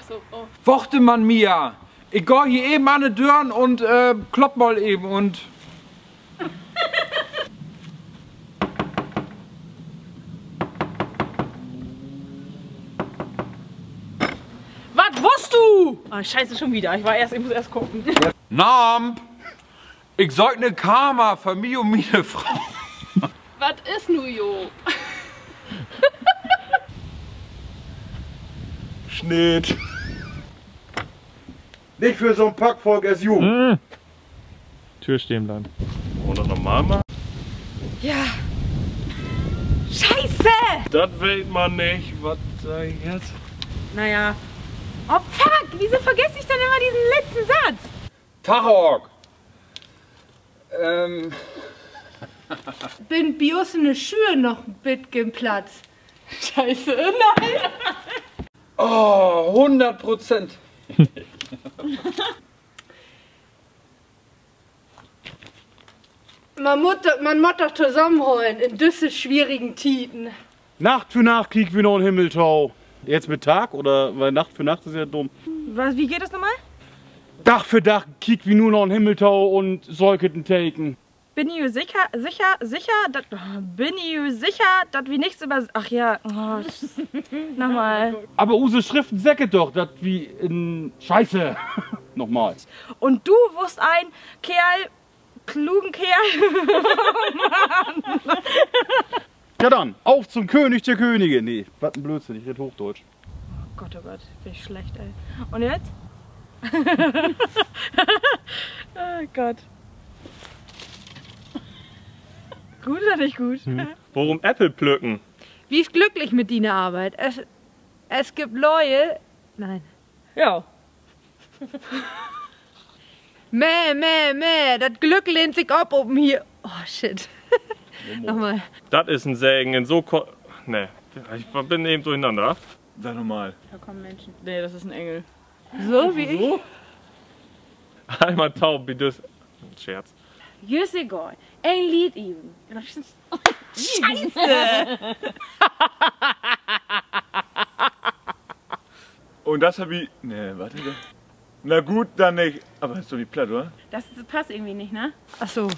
so, oh. Worte man mir. Ich geh hier eben an die Türen und klopp mal eben und... Was wusst du? Ah, scheiße, schon wieder. Ich muss erst gucken. Namp! Ich sollte ne Karma für mich und meine Frau. Was ist nu, Jo? Schnitt. Nicht für so ein Packvolk als Jugend. Tür stehen bleiben. Oder normal machen? Ja. Scheiße! Das weiß man nicht. Was sag ich jetzt? Naja. Oh fuck, wieso vergesse ich dann immer diesen letzten Satz? Tachorg! Bin biosene Schuhe noch ein bisschen Platz. Scheiße, nein! Oh, 100%. Man muss doch zusammenholen in diese schwierigen Titen. Nacht für Nacht kriegen wir noch einen Himmeltau. Jetzt mit Tag oder? Weil Nacht für Nacht ist ja dumm. Was, wie geht das nochmal? Dach für Dach kriegen wir nur noch einen Himmeltau und Säuketen taken. Bin ich sicher, dass wir nichts über... Ach ja, oh, nochmal. Aber use Schriften säcket doch, dass wie in Scheiße. Nochmal. Und du wirst ein Kerl, klugen Kerl. Ja dann, auf zum König der Könige. Nee, was ein Blödsinn, ich rede Hochdeutsch. Oh Gott, bin ich schlecht, ey. Und jetzt? Oh Gott. Gut oder nicht gut? Worum Äpfel pflücken? Wie ist glücklich mit deiner Arbeit? Es gibt Leute... Nein. Ja. Mäh, das Glück lehnt sich ab oben hier. Oh shit. Nochmal. Das ist ein Sägen in so... Ne, ich bin eben durcheinander. Sag nochmal. Da kommen Menschen. Nee, das ist ein Engel. So wie ich. Einmal taub, wie das... Scherz. Just egal. Ein Lied eben. Scheiße! Und das hab ich... Ne, warte. Na gut, dann nicht. Aber ist doch nicht platt, oder? Das passt irgendwie nicht, ne? Ach so.